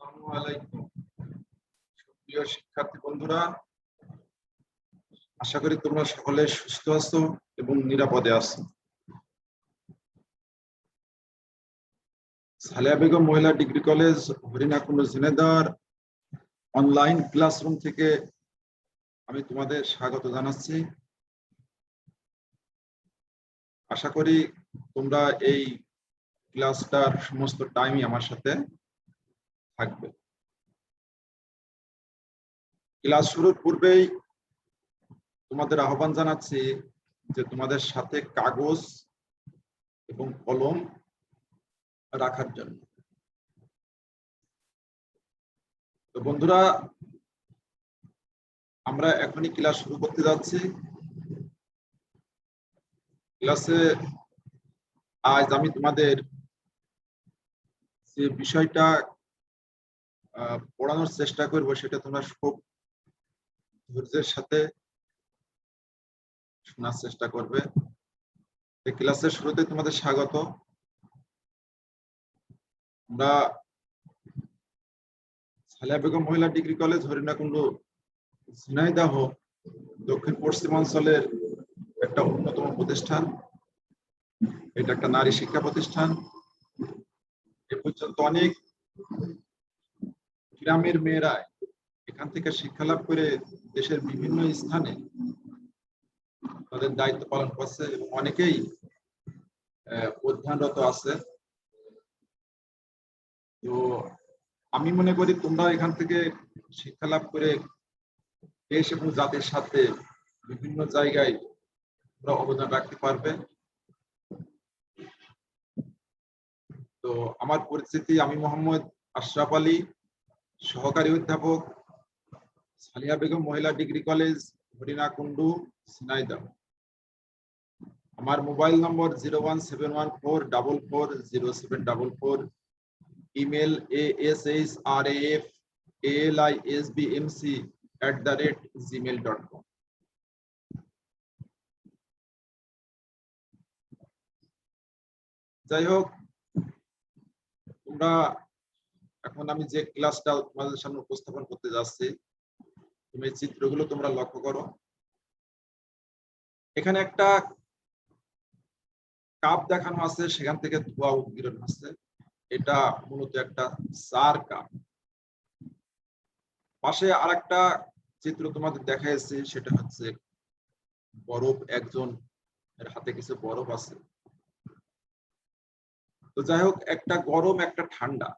আসসালামু আলাইকুম প্রিয় শিক্ষার্থী বন্ধুরা, আশা করি তোমরা সকলে সুস্থ আছো এবং নিরাপদে আছো। সালেহা বেগম মহিলা degree college Harinakunda Jhenaidah online classroom থেকে আমি তোমাদের স্বাগত জানাচ্ছি। আশা করি তোমরা এই ক্লাসটার সমস্ত টাইমই আমার সাথে থাকবে। ক্লাস শুরুর পূর্বেই তোমাদের আহ্বান জানাচ্ছি যে তোমাদের সাথে কাগজ এবং কলম রাখার জন্য। তো বন্ধুরা, আমরা এখনই ক্লাস শুরু করতে যাচ্ছি। ক্লাসে আজ আমি তোমাদের যে বিষয়টা পড়ানোর চেষ্টা করব সেটা তোমরা খুব ধৈর্যের সাথে শোনার চেষ্টা করবে। এই ক্লাসের শুরুতে তোমাদের স্বাগত। আমরা সালেহা বেগম মহিলা ডিগ্রি কলেজ হরিণাকুণ্ড ঝিনাইদহ দক্ষিণ পশ্চিমাঞ্চলের একটা অন্যতম প্রতিষ্ঠান। এটা একটা নারী শিক্ষা প্রতিষ্ঠান। এ পর্যন্ত অনেক গ্রামের মেয়েরা এখান থেকে শিক্ষা লাভ করে দেশের বিভিন্ন স্থানে তাদের দায়িত্ব পালন করছে এবং অনেকেই অধ্যয়নরত আছে। তো আমি মনে করি তোমরা এখান থেকে শিক্ষা লাভ করে দেশ এবং জাতির সাথে বিভিন্ন জায়গায় তোমরা অবদান রাখতে পারবে। তো আমার পরিচিতি, আমি মোহাম্মদ আশরাফ আলী, সহকারী অধ্যাপক, সালেহা বেগম মহিলা ডিগ্রি কলেজ হরিণাকুণ্ড ঝিনাইদহ। আমার মোবাইল নম্বর 01714440744, ইমেল ashrafaalisbmc@gmail.com। যাই হোক, তোমরা এখন আমি যে ক্লাসটা তোমাদের সামনে উপস্থাপন করতে যাচ্ছি, তুমি চিত্রগুলো তোমরা লক্ষ্য করো। এখানে একটা কাপ দেখানো আছে, সেখান থেকে ধোঁয়া উদ্গীরণ হচ্ছে। এটা মূলত একটা চার কাপ। পাশে আরেকটা চিত্র তোমাদের দেখাইছি, সেটা হচ্ছে বরফ, একজন এর হাতে কিছু বরফ আছে। তো যাই হোক, একটা গরম একটা ঠান্ডা,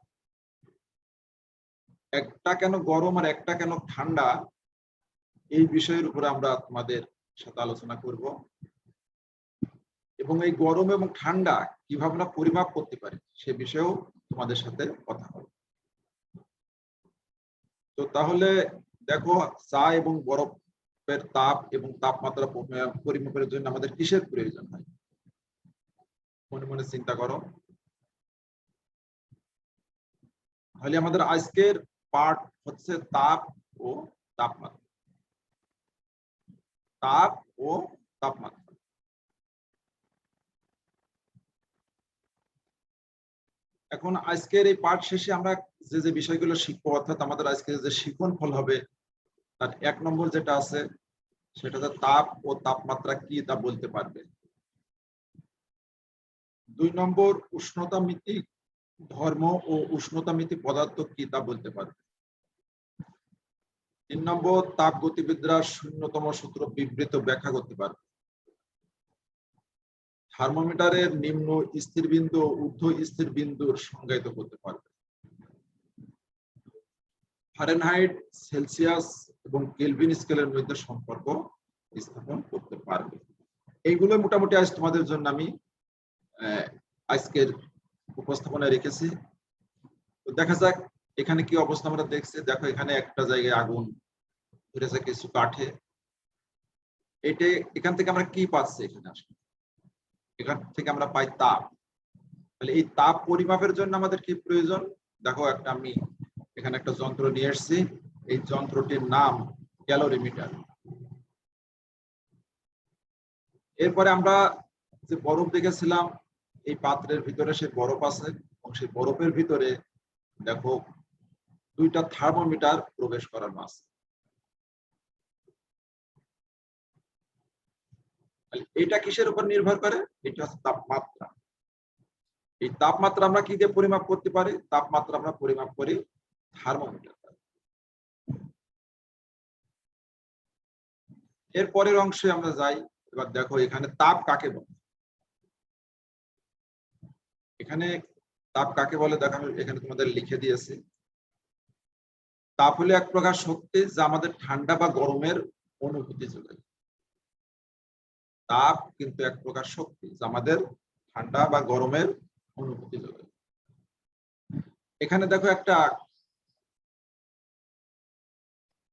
একটা কেন গরম আর একটা কেন ঠান্ডা, এই বিষয়ের উপরে আমরা তোমাদের সাথে আলোচনা করব এবং এই গরম এবং ঠান্ডা কিভাবে আমরা পরিমাপ করতে পারি সে বিষয়েও তোমাদের সাথে কথা বলবো। তো তাহলে দেখো, চা এবং বরফের তাপ এবং তাপমাত্রা পরিমাপের জন্য আমাদের কিসের প্রয়োজন হয়? মনে মনে চিন্তা করো। তাহলে আমাদের আজকের পাঠ হচ্ছে তাপ ও তাপমাত্রা। তাপ ও তাপমাত্রা। এখন আজকের এই পাঠ শেষে আমরা যে যে বিষয়গুলো শিখবো, অর্থাৎ আমাদের আজকে যে শিখন ফল হবে, তার 1 নম্বর যেটা আছে সেটাতে তাপ ও তাপমাত্রা কি তা বলতে পারবে। 2 নম্বর উষ্ণতামিতিক ধর্ম ও উষ্ণতামিতিক পদার্থ কি তা বলতে পারবে। 3 নম্বর তাপ গতিবিদ্যার শূন্যতম সূত্র বিবৃত ব্যাখ্যা করতে পারবে। থার্মোমিটারের নিম্ন স্থির বিন্দু ও ঊর্ধ্ব স্থির বিন্দুর সংজ্ঞায়িত করতে পারবে। ফারেনহাইট, সেলসিয়াস এবং কেলভিন স্কেলের মধ্যে সম্পর্ক স্থাপন করতে পারবে। এইগুলো মোটামুটি আজ তোমাদের জন্য আমি আজকের উপস্থাপনায় রেখেছি। তো দেখা যাক এখানে কি অবস্থা আমরা দেখছি। দেখো, এখানে একটা জায়গায় আগুন ধরেছে কিছু কাঠে। এখান থেকে আমরা কি পাচ্ছি? এখানে আসলে এখান থেকে আমরা পাই তাপ। তাহলে এই তাপ পরিমাপের জন্য আমাদের কি প্রয়োজন? দেখো, আমি এখানে একটা যন্ত্র নিয়ে এসেছি। এই যন্ত্রটির নাম ক্যালোরিমিটার। এরপরে আমরা যে বরফ দেখেছিলাম, এই পাত্রের ভিতরে সেই বরফ আছে এবং সেই বরফের ভিতরে দেখো দুইটা থার্মোমিটার প্রবেশ করানো আছে। এটা কিসের উপর নির্ভর করে? এটা হচ্ছে তাপমাত্রা। এই তাপমাত্রা আমরা কি দিয়ে পরিমাপ করতে পারি? তাপমাত্রা আমরা পরিমাপ করি থার্মোমিটার। এর পরের অংশে আমরা যাই। এবার দেখো এখানে তাপ কাকে বলে। এখানে তাপ কাকে বলে দেখো, আমি এখানে তোমাদের লিখে দিয়েছি। তাপ হলো এক প্রকার শক্তি যা আমাদের ঠান্ডা বা গরমের অনুভূতি যোগায়। তাপ কিন্তু এক প্রকার শক্তি যা আমাদের ঠান্ডা বা গরমের অনুভূতি যোগায়। এখানে দেখো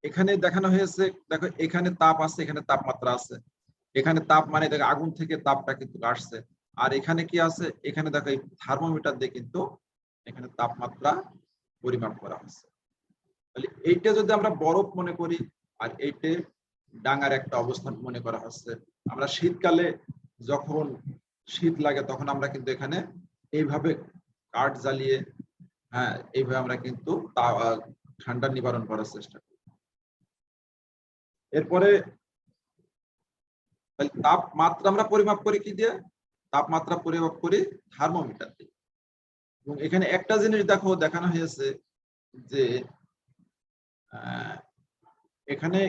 এখানে দেখানো হয়েছে, দেখো এখানে তাপ আছে, এখানে তাপমাত্রা আছে। এখানে তাপ মানে দেখো আগুন থেকে তাপটা কিন্তু আসছে। আর এখানে কি আছে? এখানে দেখো এই থার্মোমিটার দিয়ে কিন্তু এখানে তাপমাত্রা পরিমাপ করা হচ্ছে। তাহলে এইটা যদি আমরা বরফ মনে করি, আর এইটা ডাঙার একটা অবস্থান মনে করা হচ্ছে। আমরা শীতকালে যখন শীত লাগে তখন আমরা কিন্তু এখানে এইভাবে কাঠ জ্বালিয়ে, হ্যাঁ, এইভাবে আমরা কিন্তু ঠান্ডা নিবারণ করার চেষ্টা করি। এরপরে তাপমাত্রা আমরা পরিমাপ করি কি দিয়ে? তাপমাত্রা পরিমাপ করি থার্মোমিটার দিয়ে। এবং এখানে একটা জিনিস দেখো দেখানো হয়েছে যে এখানে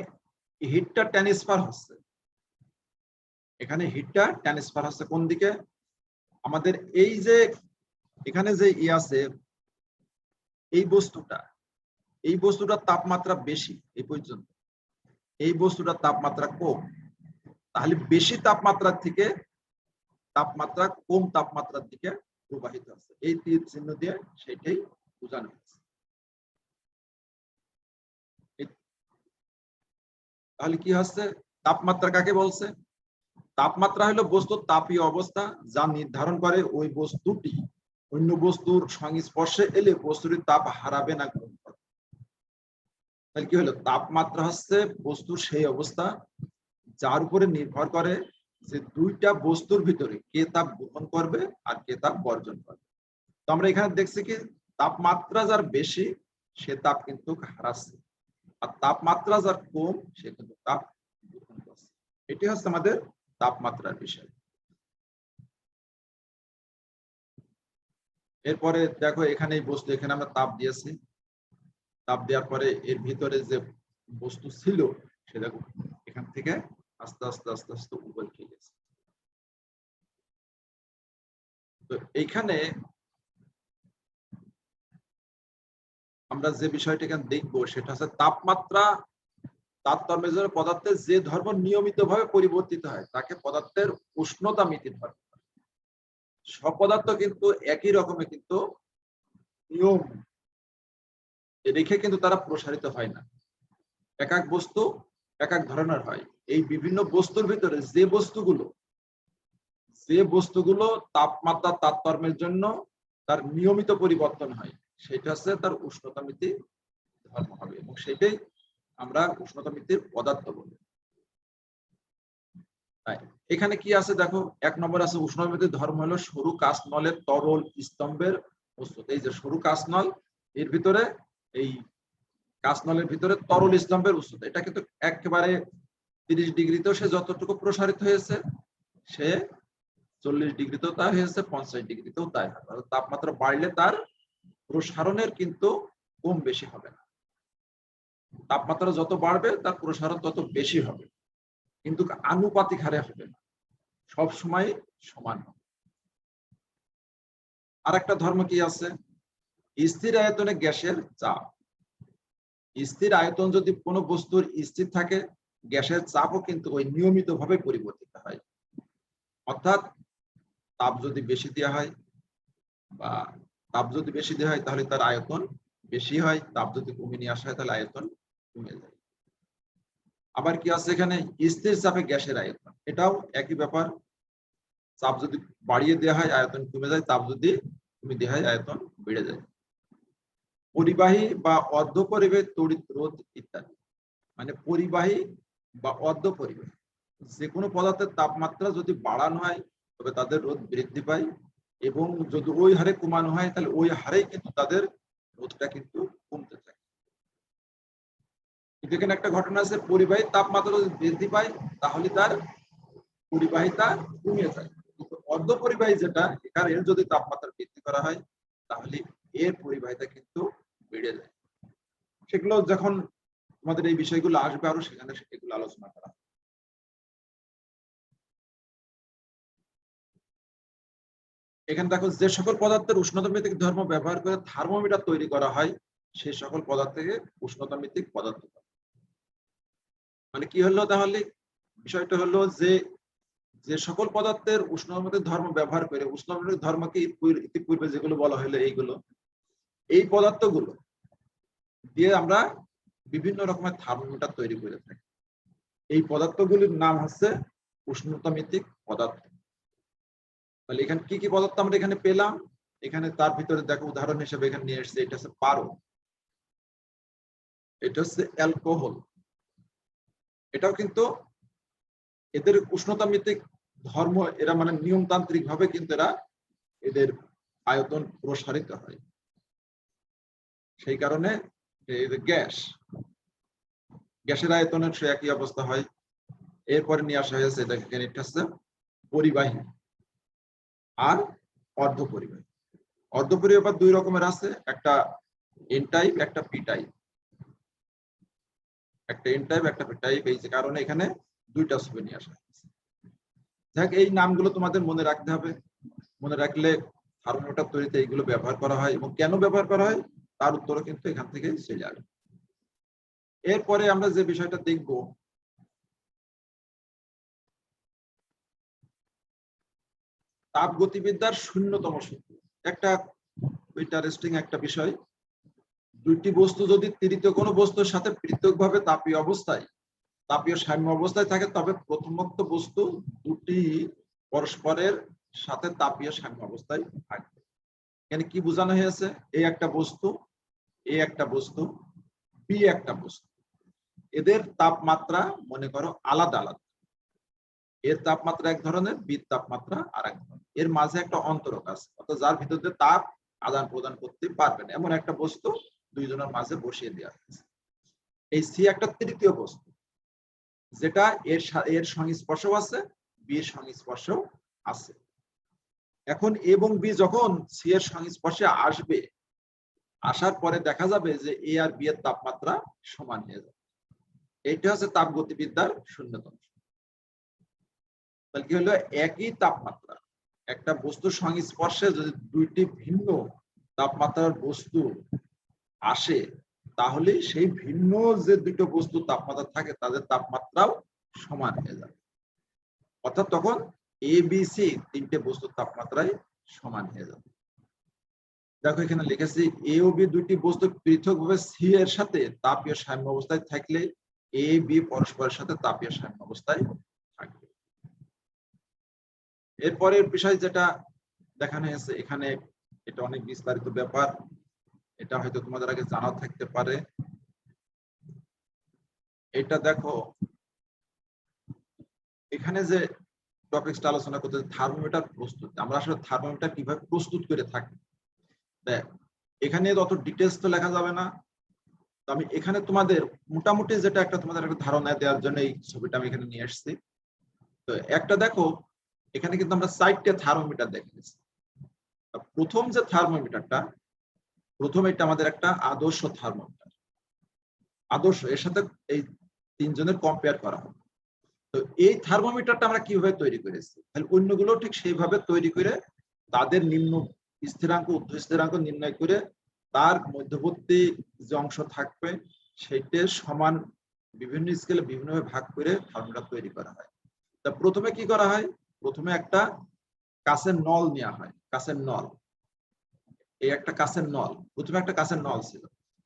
হিটটা ট্রান্সফার হচ্ছে। এখানে হিটটা ট্রান্সফার হচ্ছে কোন দিকে? আমাদের এই যে এখানে যে আছে এই বস্তুটার তাপমাত্রা বেশি এই পর্যন্ত, এই বস্তুটার তাপমাত্রা কম। তাহলে বেশি তাপমাত্রার থেকে তাপমাত্রা কম তাপমাত্রার দিকে প্রবাহিত হচ্ছে। এই তীর চিহ্ন দিয়ে সেটাই বোঝানো হচ্ছে। তাহলে কি হচ্ছে? তাপমাত্রা কাকে বলছে? তাপমাত্রা হলো বস্তুর তাপীয় অবস্থা যা নির্ধারণ করে ওই বস্তুটি অন্য বস্তুর সংস্পর্শে এলে বস্তুটির তাপ হারাবে না গ্রহণ করবে। তাহলে কি হলো? তাপমাত্রা হচ্ছে বস্তুর সেই অবস্থা যার উপরে নির্ভর করে যে দুইটা বস্তুর ভিতরে কে তাপ গ্রহণ করবে আর কে তাপ বর্জন করবে। তো আমরা এখানে দেখছি কি তাপমাত্রা যার বেশি সে তাপ কিন্তু হারাচ্ছে, আর তাপমাত্রা যার কম সে কিন্তু তাপ গ্রহণ করছে। এটি হচ্ছে আমাদের তাপমাত্রার বিষয়। এরপরে দেখো এখানে বস্তু, এখানে আমরা তাপ দিয়েছি। তাপ দেওয়ার পরে এর ভিতরে যে বস্তু ছিল সে দেখো এখান থেকে আস্তে আস্তে আস্তে আস্তে উপরে উঠে গেছে। তো এইখানে আমরা যে বিষয়টা এখানে দেখবো সেটা হচ্ছে তাপমাত্রা তারতম্যের জন্য পদার্থের যে ধর্ম নিয়মিতভাবে পরিবর্তিত হয় তাকে পদার্থের উষ্ণতা মিতি ধর্ম। সব পদার্থ কিন্তু একই রকমের কিন্তু নিয়ম রেখে কিন্তু তারা প্রসারিত হয় না। এক এক বস্তু এক এক ধরনের হয়। এই বিভিন্ন বস্তুর ভিতরে যে বস্তুগুলো তাপমাত্রার তারতম্যের জন্য তার নিয়মিত পরিবর্তন হয় সেটা হচ্ছে তার উষ্ণতা মিতি ধর্ম হবে, এবং সেটাই আমরা উষ্ণতা মিতির পদার্থ বলি। এখানে কি আছে দেখো, 1 নম্বর আছে উষ্ণতা মিতির ধর্ম হলো সরু কাঁচনলের তরল স্তম্ভের প্রস্তুত। এই যে সরু কাঁচনল, এর ভিতরে এই কাঁচনলের ভিতরে তরল স্তম্ভের উচ্চতা, এটা কিন্তু একেবারে 30 ডিগ্রিতেও সে যতটুকু প্রসারিত হয়েছে সে 40 ডিগ্রিতেও তা হয়েছে, 50 ডিগ্রিতেও তাই হবে। তাপমাত্রা বাড়লে তার প্রসারণের কিন্তু কম বেশি হবে না। তাপমাত্রা যত বাড়বে তার প্রসারণ তত বেশি হবে, কিন্তু আনুপাতিক হারে হবে না, সব সময় সমান হবে। আর একটা ধর্ম কি আছে? স্থির আয়তনে গ্যাসের চাপ। স্থির আয়তন যদি কোনো বস্তুর স্থির থাকে, গ্যাসের চাপও কিন্তু ওই নিয়মিতভাবে পরিবর্তিত হয়। অর্থাৎ তাপ যদি বেশি দেওয়া হয় তাহলে তার আয়তন বেশি হয়, তাপ যদি কমিয়ে নিয়ে আসা হয় তাহলে আয়তন কমে যায়। আবার কি আছে এখানে? স্থির চাপে গ্যাসের আয়তন, এটাও একই ব্যাপার। চাপ যদি বাড়িয়ে দেওয়া হয় আয়তন কমে যায়, চাপ যদি কমিয়ে দেওয়া হয় আয়তন বেড়ে যায়। পরিবাহী বা অর্ধপরিবাহী তড়িৎ রোধ ইত্যাদি। মানে পরিবাহী বা অর্ধপরিবাহী যে কোনো পদার্থের তাপমাত্রা যদি বাড়ানো হয় তবে তাদের রোধ বৃদ্ধি পায়, এবং যদি ওই হারে কমানো হয় তাহলে ওই হারেই কিন্তু তাদের রোধটা কিন্তু কমতে থাকে। এখানে একটা ঘটনা আছে, পরিবাহী তাপমাত্রা যদি বৃদ্ধি পায় তাহলে তার পরিবাহিতা কমে যায়, কিন্তু অর্ধ পরিবাহী যেটা, এখানে এর যদি তাপমাত্রা বৃদ্ধি করা হয় তাহলে এর পরিবাহিতা কিন্তু বেড়ে যায়। সেগুলো যখন আমাদের এই বিষয়গুলো আসবে আরো সেখানে সেগুলো আলোচনা করা। এখানে দেখো, যে সকল পদার্থের উষ্ণতা ভিত্তিক ধর্ম ব্যবহার করে থার্মোমিটার তৈরি করা হয় সেই সকল পদার্থকে উষ্ণতা ভিত্তিক পদার্থ। মানে কি হলো তাহলে, বিষয়টা হলো যে যে সকল পদার্থের উষ্ণতা ধর্ম ব্যবহার করে, উষ্ণতা ধর্মকে ইতিপূর্বে যেগুলো বলা হলো এইগুলো, এই পদার্থগুলো দিয়ে আমরা বিভিন্ন রকমের থার্মোমিটার তৈরি করে থাকি। এই পদার্থগুলির নাম হচ্ছে উষ্ণতা ভিত্তিক পদার্থ। তাহলে এখানে কি কি পদার্থ আমরা এখানে পেলাম, এখানে তার ভিতরে দেখো উদাহরণ হিসেবে এখানে নিয়ে এসেছে, এটা হচ্ছে পারদ, এটা হচ্ছে অ্যালকোহল। এটাও কিন্তু এদের উষ্ণতা ভিত্তিক ধর্ম, এরা মানে নিয়মতান্ত্রিক ভাবে কিন্তু এরা এদের আয়তন প্রসারিত হয়, সেই কারণে গ্যাস, গ্যাসের আয়তনের সে একই অবস্থা হয়। এরপরে নিয়ে আসা হয়েছে এটা হচ্ছে পরিবাহী আর অর্ধ পরিবাহী। অর্ধ পরিবাহী আবার দুই রকমের আছে, একটা এন টাইপ, একটা পি টাইপ। একটা এন টাইপ, একটা পি টাইপ, এই যে কারণে এখানে দুইটা ছবি নিয়ে আসা হয়েছে। দেখ, এই নামগুলো তোমাদের মনে রাখতে হবে, মনে রাখলে থার্মোমিটার তৈরিতে এইগুলো ব্যবহার করা হয়, এবং কেন ব্যবহার করা হয় তার উত্তরও কিন্তু এখান থেকে চলে আসবে। এরপরে আমরা যে বিষয়টা দেখব, তাপগতিবিদ্যার শূন্যতম সূত্র। একটা ইন্টারেস্টিং একটা বিষয়, দুইটি বস্তু যদি তৃতীয় কোনো বস্তুর সাথে পৃথকভাবে তাপীয় অবস্থায়, তাপীয় সাম্য অবস্থায় থাকে, তবে প্রথমোক্ত বস্তু দুটি পরস্পরের সাথে তাপীয় সাম্য অবস্থায় থাকবে। এখানে কি বোঝানো হয়েছে, এই একটা বস্তু, এই একটা বস্তু, বি একটা বস্তু, এদের তাপমাত্রা মনে করো আলাদা আলাদা। এর তাপমাত্রা এক ধরনের, বি তাপমাত্রা আর এক ধরনের, এর মাঝে একটা অন্তরক আছে, অর্থাৎ যার ভিতর দিয়ে তাপ আদান প্রদান করতে পারবে না, এমন একটা বস্তু দুইজনের মাঝে বসিয়ে দেওয়া হয়েছে। এই সি একটা তৃতীয় বস্তু, যেটা এর সংস্পর্শ আছে, বি এর সংস্পর্শ আছে। এখন এবং বি যখন সি এর সংস্পর্শে আসবে, আসার পরে দেখা যাবে যে এ আর বি এর তাপমাত্রা সমান হয়ে যাবে। এইটা হচ্ছে তাপগতিবিদ্যার শূন্যতম। তাহলে কি হলো, একই তাপমাত্রা, একটা বস্তুর সংস্পর্শে যদি দুইটি ভিন্ন তাপমাত্রার বস্তু আসে, তাহলে সেই ভিন্ন যে দুটো বস্তু তাপমাত্রা থাকে তাদের তাপমাত্রাও সমান হয়ে যাবে, অর্থাৎ তখন এ বি সি তিনটে বস্তুর তাপমাত্রায় সমান হয়ে যাবে। দেখো এখানে লিখেছি, এ ও বি দুটি বস্তু পৃথকভাবে সি এর সাথে তাপীয় সাম্য অবস্থায় থাকলে এ বি পরস্পরের সাথে তাপীয় সাম্য অবস্থায় থাকবে। এরপরের বিষয় যেটা দেখানো হয়েছে এখানে, এটা অনেক বিস্তারিত ব্যাপার, এটা হয়তো তোমাদের আগে জানা থাকতে পারে। এটা দেখো, এখানে যে টপিকসটা আলোচনা করতে, থার্মোমিটার প্রস্তুত, আমরা আসলে থার্মোমিটার কিভাবে প্রস্তুত করে থাকি, এখানে অত ডিটেলস তো লেখা যাবে না, তো আমি এখানে তোমাদের মোটামুটি যেটা একটা তোমাদের একটা ধারণা দেওয়ার জন্য এই ছবিটা আমি এখানে নিয়ে আসছি। তো একটা দেখো, এখানে কিন্তু আমরা 4টে থার্মোমিটার দেখেছি। প্রথম যে থার্মোমিটারটা, প্রথম এটা আমাদের একটা আদর্শ থার্মোমিটার, আদর্শ, এর সাথে এই তিনজনের কম্পেয়ার করা হবে। তো এই থার্মোমিটারটা আমরা কিভাবে তৈরি করেছি, তাহলে অন্যগুলো ঠিক সেইভাবে তৈরি করে তাদের নিম্ন স্থিরাঙ্ক ঊর্ধ্ব স্থিরাঙ্ক নির্ণয় করে তার মধ্যবর্তী যে অংশ থাকবে সেইটা সমান বিভিন্ন স্কেলে বিভিন্নভাবে ভাগ করে থার্মোমিটার তৈরি করা হয়। তা প্রথমে কি করা হয়, প্রথমে একটা কাঁচের নল নেওয়া হয়, কাঁচের নল, এই একটা কাঁচের নল, প্রথমে একটা কাঁচের নল ছিল,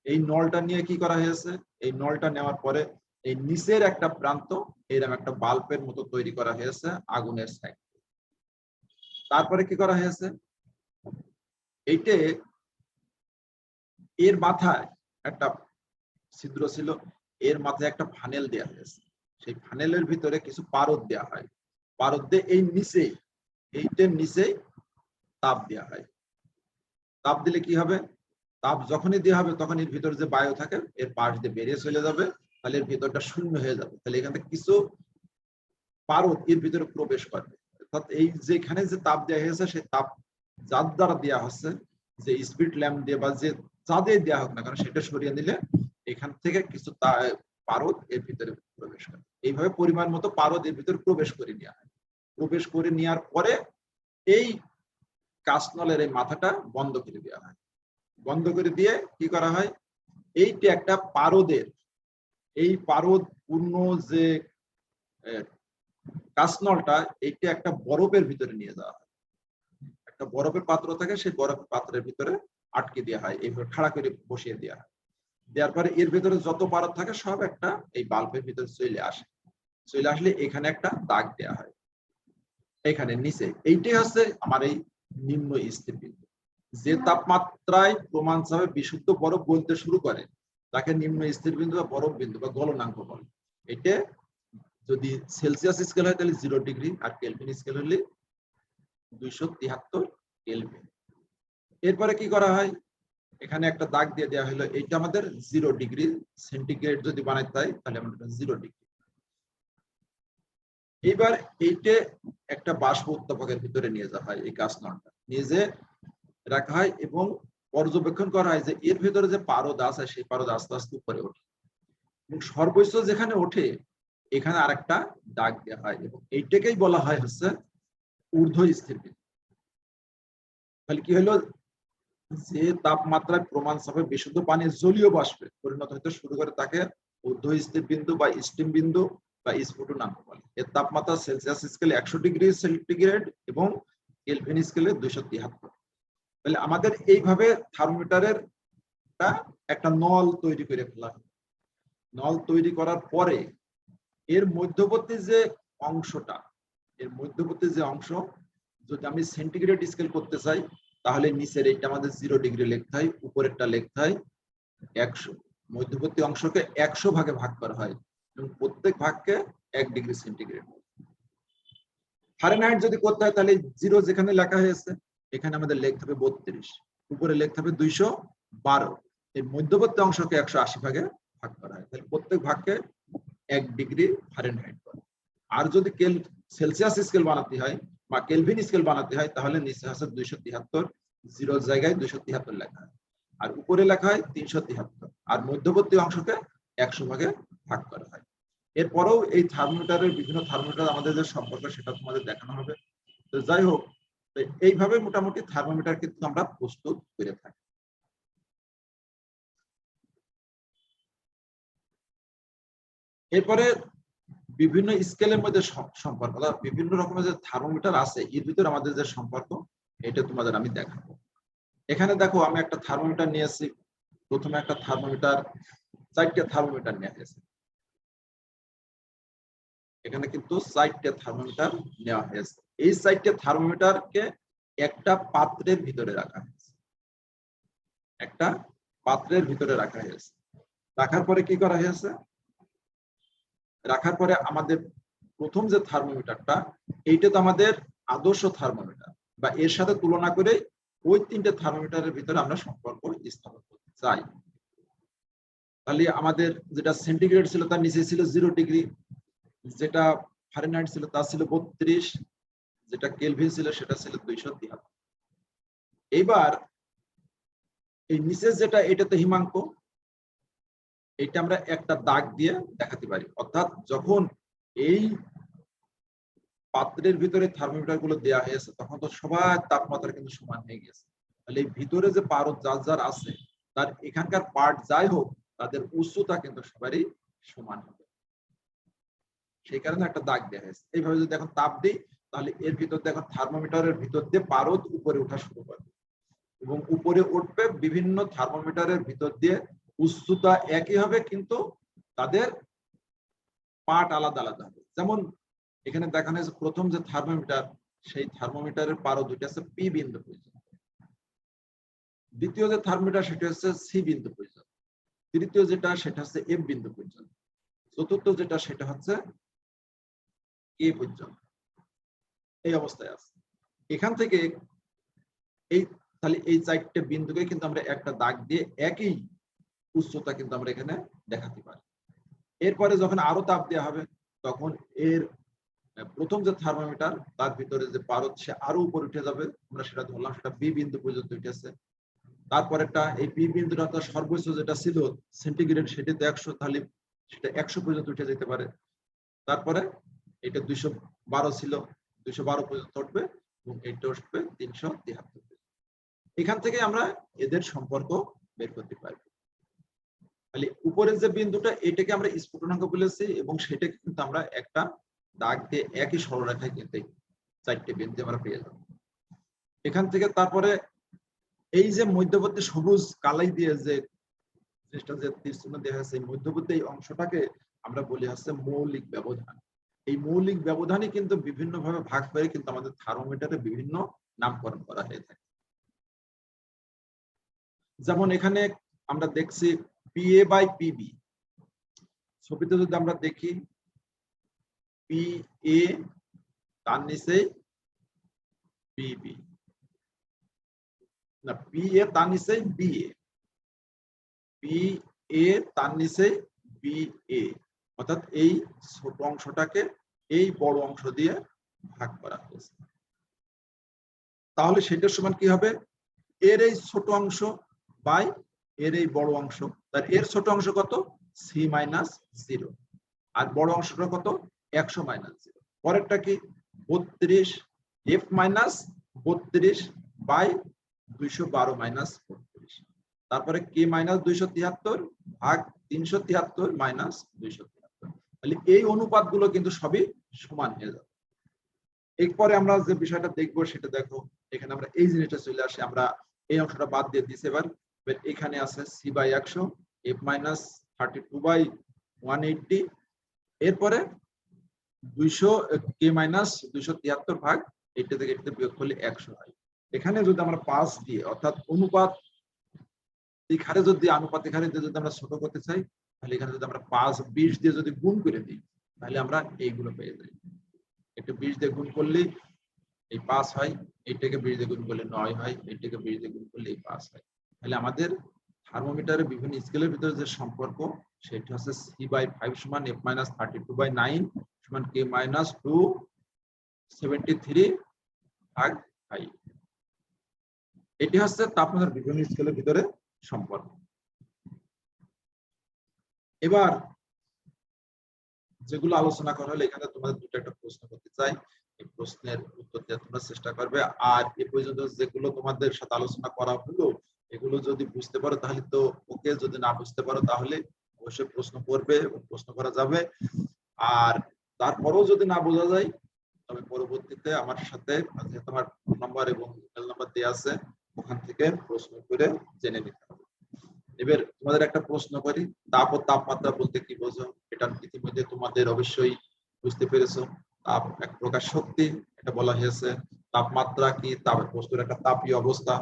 এই নলটা নিয়ে কি করা হয়েছে, এই নলটা নেওয়ার পরে এই নিচের একটা প্রান্ত এরকম একটা বাল্বের মতো তৈরি করা হয়েছে আগুনের সাইড। তারপরে কি করা হয়েছে, এইটে এর মাথায় একটা ছিদ্র ছিল, এর মাথায় একটা ফানেল দেওয়া হয়েছে, সেই ফানেলের ভিতরে কিছু পারদ দেওয়া হয়, পারদ দিয়ে এই নিচে, এইটার নিচে তাপ দেওয়া হয়। তাপ দিলে কি হবে, তাপ যখনই দেওয়া হবে তখন এর ভিতরে যে বায়ু থাকে এর পাশ দিয়ে বেরিয়ে চলে যাবে, তাহলে এর ভিতরটা শূন্য হয়ে যাবে, তাহলে এখান থেকে কিছু পারদ এর ভিতরে প্রবেশ করবে। অর্থাৎ এই যেখানে যে তাপ দেওয়া হয়েছে সেই তাপ যার দ্বারা দেওয়া হচ্ছে, যে স্পিড ল্যাম্প দিয়ে বা যে চাঁদে দেওয়া হোক না কারণ সেটা সরিয়ে নিলে এখান থেকে কিছু পারদ এর ভিতরে প্রবেশ করে। এইভাবে পরিমাণ মতো পারদ এর ভিতরে প্রবেশ করে নেওয়া হয়। প্রবেশ করে নেওয়ার পরে এই কাঁচনলের এই মাথাটা বন্ধ করে দেওয়া হয়। বন্ধ করে দিয়ে কি করা হয়, এইটা একটা পারদের, এই পারদ পূর্ণ যে কাঁচনলটা, এইটা একটা বরফের ভিতরে নিয়ে যাওয়া হয়। একটা বরফের পাত্র থাকে, সেই বরফের পাত্রের ভিতরে আটকে দেওয়া হয়, এইভাবে খাড়া করে বসিয়ে দেওয়া হয়। দেওয়ার পরে এর ভিতরে যত পারদ থাকে সব একটা এই বাল্বের ভিতরে চলে আসে। চলে আসলে এখানে একটা দাগ দেওয়া হয় এখানে নিচে। এইটাই হচ্ছে আমার এই নিম্ন স্থির বিন্দু। যে তাপমাত্রায় প্রমাণভাবে বিশুদ্ধ বরফ গলতে শুরু করে তাকে নিম্ন স্থির বিন্দু বা বরফ বিন্দু বা গলনাঙ্ক বলে। এটা যদি সেলসিয়াস স্কেল হয় তাহলে 0 ডিগ্রি, আর কেলভিন স্কেল হলে 273 কেলভিন। এরপরে কি করা হয়, এখানে একটা দাগ দিয়ে দেওয়া হলো, এইটা আমাদের 0 ডিগ্রি সেন্টিগ্রেড যদি বানাইতে হয় তাহলে আমাদের 0 ডিগ্রি। এইবার এইটা একটা বাষ্প উত্তাপকের ভিতরে নিয়ে যাওয়া হয়, এই কাঁচনলটা নিয়ে যে রাখা হয় এবং পর্যবেক্ষণ করা হয় যে এর ভিতরে যে পারদ আছে সেই পারদ আস্তে আস্তে উপরে ওঠে এবং সর্বোচ্চ যেখানে ওঠে এখানে আরেকটা দাগ দেওয়া হয় এবং এইটাকেই বলা হয় হচ্ছে ঊর্ধ্ব স্থির বিন্দু। তাহলে কি হলো, যে তাপমাত্রায় প্রমাণভাবে বিশুদ্ধ পানি জলীয় বাষ্পে পরিণত হতে শুরু করে তাকে ঊর্ধ্ব স্থির বিন্দু বা স্টিম বিন্দু বা স্ফুটনাঙ্ক বলে। এর তাপমাত্রা সেলসিয়াস স্কেলে 100 ডিগ্রি সেন্টিগ্রেড এবং কেলভিন স্কেলে 273। তাহলে আমাদের এইভাবে থার্মোমিটারের একটা নল তৈরি করে ফেলা হয়। নল তৈরি করার পরে এর মধ্যবর্তী যে অংশটা, যদি আমি সেন্টিগ্রেড স্কেল করতে চাই তাহলে নিচের এইটা আমাদের 0 ডিগ্রি লিখতে হয়, উপরেরটা লিখতে হয় 100। মধ্যবর্তী অংশকে 100 ভাগে ভাগ করা হয় এবং প্রত্যেক ভাগকে 1 ডিগ্রি সেন্টিগ্রেড। ফারেনহাইট যদি করতে হয় তাহলে 0 যেখানে লেখা হয়েছে এখানে আমাদের লিখতে হবে 32, উপরে লিখতে হবে 212। এই মধ্যবর্তী অংশকে 180 ভাগে ভাগ করা হয়, তাহলে প্রত্যেক ভাগকে 1 ডিগ্রি ফারেনহাইট করে। আর যদি সেলসিয়াস স্কেল বানাতে হয় বা কেলভিন স্কেল বানাতে হয় তাহলে নিচে আছে 273, 0 জায়গায় 273 লেখা হয় আর উপরে লেখা হয় 373, আর মধ্যবর্তী অংশকে 100 ভাগে ভাগ করা হয়। এরপরেও এই থার্মোমিটারের বিভিন্ন থার্মোমিটার আমাদের যে সম্পর্ক সেটা তোমাদের দেখানো হবে। তো যাই হোক, এইভাবে মোটামুটি থার্মোমিটার কিন্তু আমরা প্রস্তুত করে থাকি। এরপরে বিভিন্ন স্কেলের মধ্যে সম্পর্ক, বিভিন্ন রকমের যে থার্মোমিটার আছে এর ভিতরে আমাদের যে সম্পর্ক এটা তোমাদের আমি দেখাবো। এখানে দেখো আমি একটা থার্মোমিটার নিয়েছি। প্রথমে একটা থার্মোমিটার, 4টে থার্মোমিটার নিয়ে এসেছি। এখানে কিন্তু 4টে থার্মোমিটার নেওয়া হয়েছে। এই 4টে থার্মোমিটারকে একটা পাত্রের ভিতরে রাখা হয়েছে, একটা পাত্রের ভিতরে রাখা হয়েছে। রাখার পরে কি করা হয়েছে, রাখার পরে আমাদের প্রথম যে থার্মোমিটারটা এইটা তো আমাদের আদর্শ থার্মোমিটার বা এর সাথে তুলনা করে ওই 3টে থার্মোমিটারের ভিতরে আমরা সম্পর্ক স্থাপন করতে চাই। তাহলে আমাদের যেটা সেন্টিগ্রেড ছিল তার নিচে ছিল 0 ডিগ্রি, যেটা ফারেনহাইট ছিল তা ছিল 32, যেটা কেলভিন ছিল সেটা ছিল 273। এইবার এই নিচে যেটা এটাতে হিমাঙ্ক, এটা আমরা একটা দাগ দিয়ে দেখাতে পারি। অর্থাৎ যখন এই পাত্রের ভিতরে থার্মোমিটার গুলো দেওয়া হয়েছে তখন তো সবার তাপমাত্রা কিন্তু সমান হয়ে গেছে। তাহলে এই ভিতরে যে পারদ যার যার আছে তার এখানকার পার্ট যাই হোক তাদের উচ্চতা কিন্তু সবারই সমান হবে, সেই কারণে একটা দাগ দেওয়া হয়েছে। এইভাবে যদি এখন তাপ দিই তাহলে এর ভিতর দিয়ে এখন থার্মোমিটারের ভিতর দিয়ে পারদ উপরে ওঠা শুরু করবে এবং উপরে উঠবে। বিভিন্ন থার্মোমিটারের ভিতর দিয়ে উচ্চতা একই হবে কিন্তু তাদের পার্ট আলাদা আলাদা হবে। যেমন এখানে দেখানো হয়েছে প্রথম যে থার্মোমিটার সেই থার্মোমিটারের পারদ দুটো আছে পি বিন্দু পর্যন্ত, দ্বিতীয় যে থার্মোমিটার সেটা হচ্ছে সি বিন্দু পর্যন্ত, তৃতীয় যেটা সেটা হচ্ছে এফ বিন্দু পর্যন্ত, চতুর্থ যেটা সেটা হচ্ছে এ পর্যন্ত। এই অবস্থায় আছে। এখান থেকে এই তাহলে এই 4টে বিন্দুকে কিন্তু আমরা একটা দাগ দিয়ে একই উচ্চতা কিন্তু আমরা এখানে দেখাতে পারি। এরপরে যখন আরো তাপ দেওয়া হবে তখন এর প্রথম যে থার্মোমিটার তার ভিতরে যে পারদ সে আরো উপরে উঠে যাবে, আমরা সেটা ধরলাম সেটা বি বিন্দু পর্যন্ত উঠেছে। তারপরেরটা এই বি বিন্দুটা তার সর্বোচ্চ যেটা ছিল সেন্টিগ্রেড সেটাতে 100, তাহলে সেটা 100 পর্যন্ত উঠে যেতে পারে। তারপরে এটা 212 ছিল, 212 পর্যন্ত উঠবে এবং এটা উঠবে 373। এখান থেকে আমরা এদের সম্পর্ক বের করতে পারবো। তাহলে উপরের যে বিন্দুটা এটাকে আমরা স্ফুটনাঙ্ক বলেছি এবং সেটাকে কিন্তু আমরা একটা দাগ দিয়ে একই সরলরেখায় কিন্তু 4টে বিন্দু আমরা পেয়ে যাব। এখান থেকে তারপরে এই যে মধ্যবর্তী সবুজ কালাই দিয়ে যে জিনিসটা যে তীরচিহ্ন দেওয়া আছে এই মধ্যবর্তী এই অংশটাকে আমরা বলি হচ্ছে মৌলিক ব্যবধান। এই মৌলিক ব্যবধানই কিন্তু বিভিন্ন ভাবে ভাগ করে কিন্তু আমাদের থার্মোমিটারে বিভিন্ন নামকরণ করা হয়ে থাকে। যেমন এখানে আমরা দেখছি পিএ বাই পিবি, ছবিতে যদি আমরা দেখি পিএ তার নিচে বিবি, না পিএ তার নিচে বিএ, পিএ তার নিচে বিএ, অর্থাৎ এই ছোট অংশটাকে এই বড় অংশ দিয়ে ভাগ করা হয়েছে। তাহলে সেটার সমান কি হবে, এর এই ছোট অংশ বাই এর এই বড় অংশ। তার এর ছোট অংশ কত, সি মাইনাস 0, আর বড় অংশটা কত, 100 মাইনাস 0। পরেরটা কি 32 এফ মাইনাস 32 বাই 212 মাইনাস 32। তারপরে কে মাইনাস 273 ভাগ 373 মাইনাস 273। তাহলে এই অনুপাতগুলো কিন্তু সবই সমান হয়ে যাবে। এরপরে আমরা যে বিষয়টা দেখবো সেটা দেখো, এখানে আমরা এই জিনিসটা চলে আসে, আমরা এই অংশটা বাদ দিয়ে দিচ্ছি। এবার এখানে আছে C by 100 F minus 32 by 180, এরপরে 200 কে মাইনাস 273 ভাগ এটা থেকে এটাতে বিয়োগ করলে 100 হয়। এখানে যদি আমরা 5 দিয়ে অর্থাৎ অনুপাত হারে যদি আনুপাতিক হারে যদি আমরা ছোট করতে চাই তাহলে এখানে যদি আমরা 5 20 দিয়ে যদি গুণ করে দিই তাহলে আমরা এইগুলো পেয়ে যাই। একটু 20 দিয়ে গুণ করলে এই 5 হয়, এইটাকে 20 দিয়ে গুণ করলে 9 হয়, এইটাকে 20 দিয়ে গুণ করলে এই 5 হয়। তাহলে আমাদের থার্মোমিটারের বিভিন্ন স্কেলের ভিতরে যে সম্পর্ক সেটা হচ্ছে সি বাই 5 সমান এফ মাইনাস 32 বাই 9 সমান কে মাইনাস 273 ভাগ 5। এটি হচ্ছে তাপমাত্রার বিভিন্ন স্কেলের ভিতরে সম্পর্ক। এবার যেগুলো আলোচনা করা হলো এখানে তোমাদের দুটো একটা প্রশ্ন করতে চাই, এই প্রশ্নের উত্তর দেওয়ার তোমরা চেষ্টা করবে। আর এ পর্যন্ত যেগুলো তোমাদের সাথে আলোচনা করা হলো এগুলো যদি বুঝতে পারো তাহলে তো ওকে, যদি না বুঝতে পারো তাহলে অবশ্যই প্রশ্ন করবে এবং প্রশ্ন করা যাবে। আর তারপরেও যদি না বোঝা যায় তবে পরবর্তীতে আমার সাথে তোমার ফোন নাম্বার এবং ইমেল নাম্বার দেওয়া আছে, ওখান থেকে প্রশ্ন করে জেনে নিতে হবে। এবার তোমাদের একটা প্রশ্ন করি, তাপ ও তাপমাত্রা বলতে কি বোঝো? এটা ইতিমধ্যে তোমাদের অবশ্যই বুঝতে পেরেছো। তাপ এক প্রকার শক্তি, এটা বলা হয়েছে। তাপমাত্রা কি, তাপ বস্তুর একটা তাপীয় অবস্থা,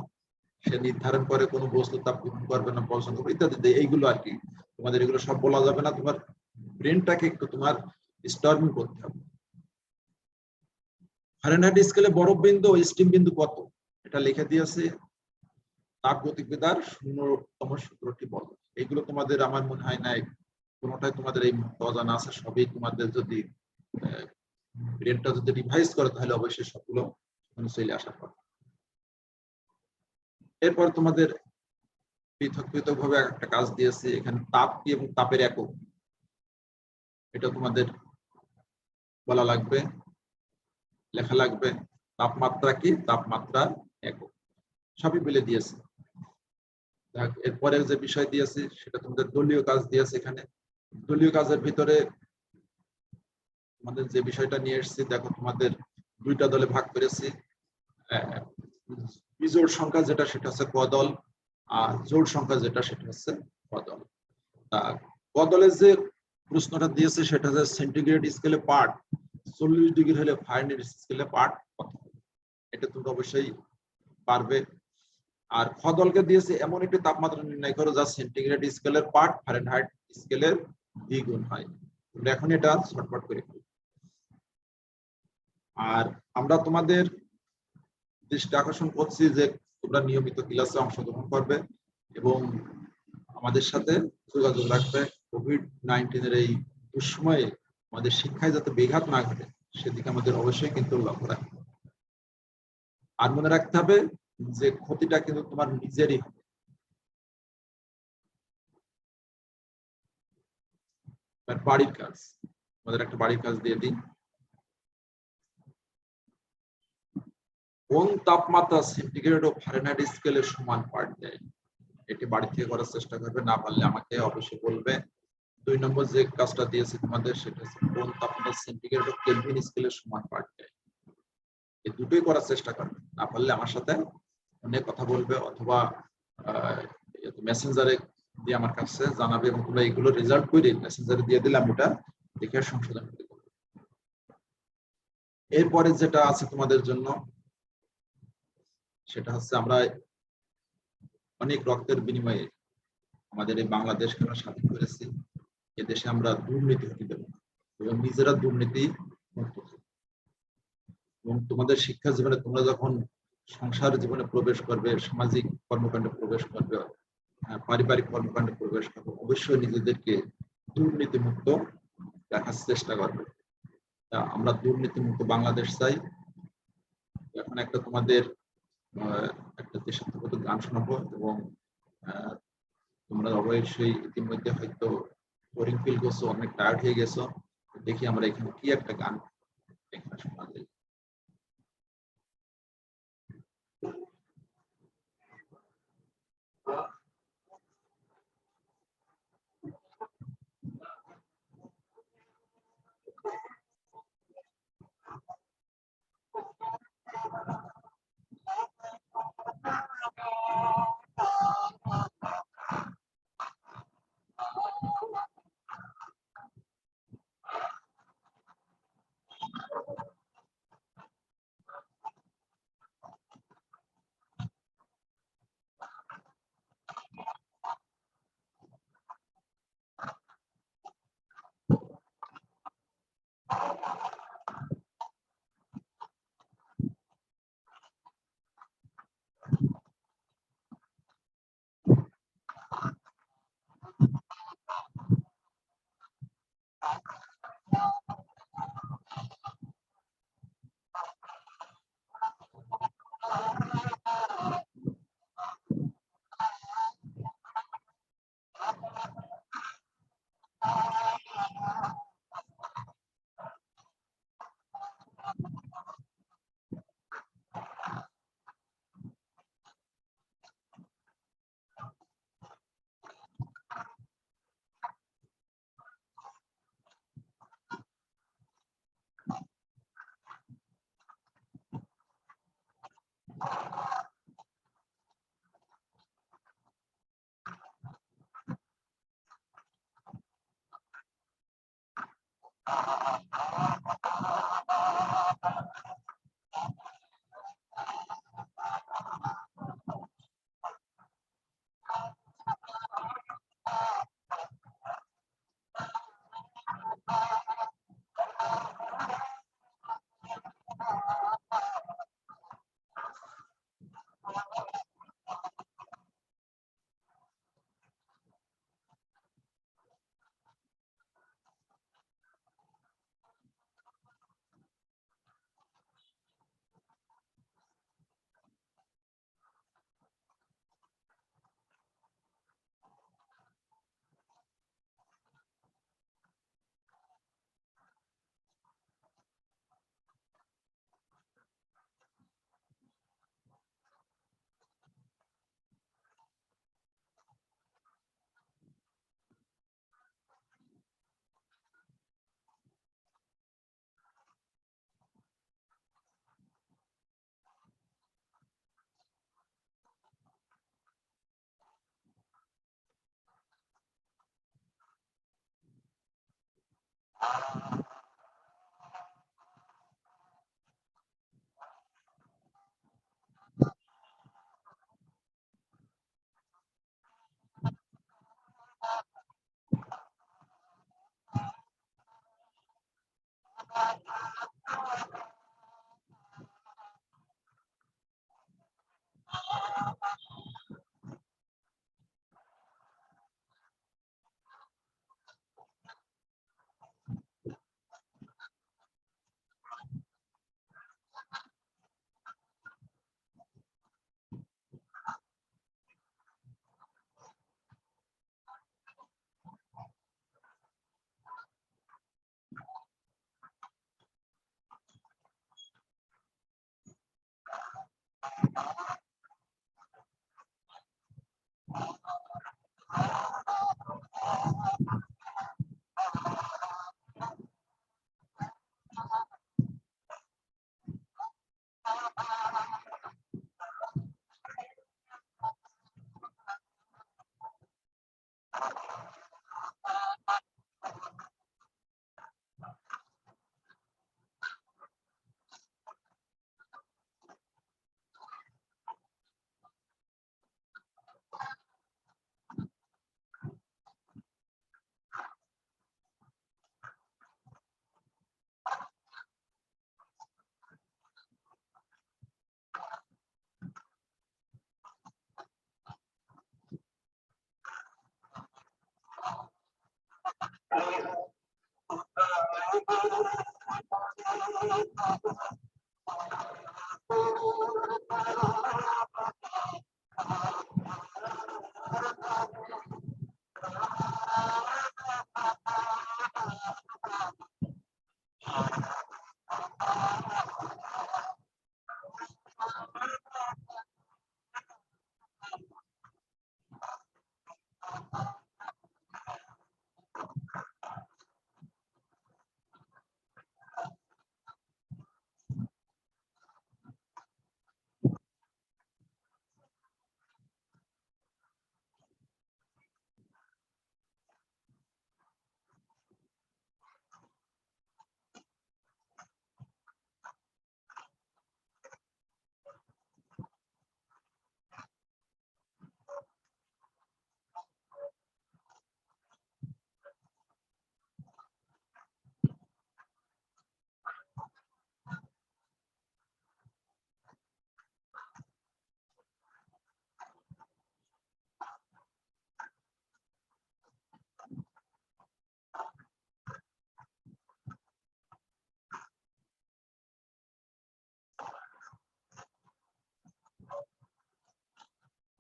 সে নির্ধারণ করে কোন বস্তু তাপ গ্রহণ করবে না বর্জন করবে ইত্যাদি। এইগুলো আর কি তোমাদের এগুলো সব বলা যাবে না, তোমার ব্রেনটাকে একটু তোমার স্টর্মিং করতে হবে। ফারেনহাইট স্কেলে বরফ বিন্দু ও স্টিম বিন্দু কত এটা লিখে দিয়েছে। তাপগতিবিদ্যার 0তম সূত্রটি বলো। এইগুলো তোমাদের আমার মনে হয় না কোনোটাই তোমাদের এই মুহূর্তে অজানা আছে। সবই তোমাদের যদি ব্রেনটা যদি রিভাইজ করে তাহলে অবশ্যই সবগুলো চলে আসার কথা। এরপর তোমাদের পৃথক পৃথক ভাবে একটা কাজ দিয়েছে, এখানে তাপ কি এবং তাপের একক এটা তোমাদের বলা লাগবে, লেখা লাগবে। তাপমাত্রা কি, তাপমাত্রা একক সবই বলে দিয়েছে। এরপরে যে বিষয় দিয়েছে সেটা তোমাদের দলীয় কাজ দিয়েছে। এখানে দলীয় কাজের ভিতরে আমাদের যে বিষয়টা নিয়ে এসেছি দেখো, তোমাদের দুইটা দলে ভাগ করেছি। বিজোড় সংখ্যা যেটা সেটা হচ্ছে ক দল, আর জোড় সংখ্যা যেটা সেটা হচ্ছে খ দল। ক দলের যে প্রশ্নটা দিয়েছে সেটা হচ্ছে সেন্টিগ্রেড স্কেলে পার্ট 40 ডিগ্রি হলে ফারেনহাইট স্কেলে পার্ট কত, এটা তোমরা অবশ্যই পারবে। আর খ দলকে দিয়েছে এমন একটি তাপমাত্রা নির্ণয় করো যা সেন্টিগ্রেড স্কেলের পার্ট ফারেনহাইট স্কেলের দ্বিগুণ হয়। তোমরা এখন এটা শর্টকাট করে ফেলো। আর আমরা তোমাদের দৃষ্টি আকর্ষণ করছি যে তোমরা নিয়মিত ক্লাসে অংশগ্রহণ করবে এবং আমাদের সাথে যোগাযোগ রাখবে। কোভিড-19 এই দুঃসময়ে আমাদের শিক্ষায় যাতে ব্যাঘাত না ঘটে সেদিকে আমাদের অবশ্যই কিন্তু লক্ষ্য রাখতে হবে। আর মনে রাখতে হবে যে ক্ষতিটা কিন্তু তোমার নিজেরই হবে। বাড়ির কাজ, আমাদের একটা বাড়ির কাজ দিয়ে দিই। কোন তাপমাত্রা সেন্টিগ্রেড ও ফারেনহাইট স্কেলে সমান পার্ট দেয়? এটি বাড়ি থেকে করার চেষ্টা করবে, না পারলে আমাকে অবশ্যই বলবে। 2 নম্বর যে কাজটা দিয়েছি তোমাদের সেটা হচ্ছে কোন তাপমাত্রা সেন্টিগ্রেড ও কেলভিন স্কেলে সমান পার্ট দেয়। এই দুটোই করার চেষ্টা করবে, না পারলে আমার সাথে অনেক কথা বলবে অথবা মেসেঞ্জারে দিয়ে আমার কাছে জানাবে এবং তোমরা এইগুলো রেজাল্ট করে মেসেঞ্জারে দিয়ে দিলাম, ওটা দেখে সংশোধন করে দেবো। এরপরে যেটা আছে তোমাদের জন্য সেটা হচ্ছে আমরা অনেক রক্তের বিনিময়ে আমাদের এই বাংলাদেশকে আমরা স্বাধীন করেছি। এদেশে আমরা দুর্নীতি হতে দেব না এবং নিজেরা দুর্নীতি মুক্ত থাকবো। এবং তোমাদের শিক্ষা জীবনে তোমরা যখন সংসার জীবনে প্রবেশ করবে, সামাজিক কর্মকাণ্ডে প্রবেশ করবে, পারিবারিক কর্মকাণ্ডে প্রবেশ করবে, অবশ্যই নিজেদেরকে দুর্নীতি মুক্ত রাখার চেষ্টা করবে। আমরা দুর্নীতি মুক্ত বাংলাদেশ চাই। এখন একটা তোমাদের একটা দেশাত্মবোধক গান শোনাবো এবং তোমরা অবশ্যই ইতিমধ্যে হয়তো বোরিং ফিল করছো, অনেক টায়ার্ড হয়ে গেছো। দেখি আমরা এখানে কি একটা গান এখানে শোনা যায়।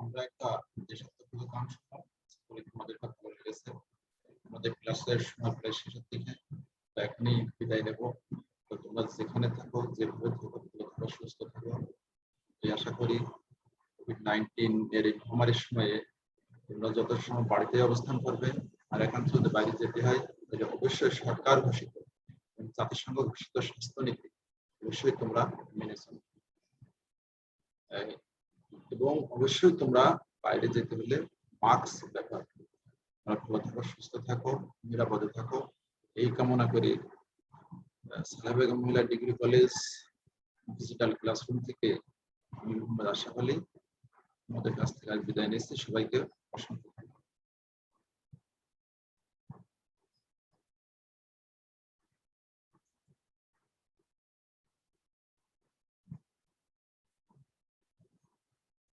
আমরা একটা দেশাত্মবোধক গান শুনলাম, তোমাদের ভালো লেগেছে। আমাদের ক্লাসের সময় প্রায় শেষের দিকে, তো এখনই বিদায় নেব। তো তোমরা যেখানে থাকো, যেভাবে থাকো, ভালো থাকো, সুস্থ থাকো। এই আশা করি কোভিড-19 এর এই মহামারীর সময়ে তোমরা যত সময় বাড়িতে অবস্থান করবে, আর একান্ত যদি বাইরে যেতে হয় তাহলে অবশ্যই সরকার ঘোষিত এবং জাতিসংঘ ঘোষিত স্বাস্থ্য নীতি অবশ্যই তোমরা মেনে চলবে। এবং অবশ্যই তোমরা বাইরে যেতে হলে মাস্ক ব্যবহার করবে। ভালো থাকো, সুস্থ থাকো, নিরাপদে থাকো, এই কামনা করি সালেহা বেগম মহিলা ডিগ্রি কলেজ ডিজিটাল ক্লাসরুম থেকে আমি মোহাম্মদ আশরাফ আলী তোমাদের কাছ থেকে আজ বিদায় নিচ্ছি। সবাইকে অসংখ্য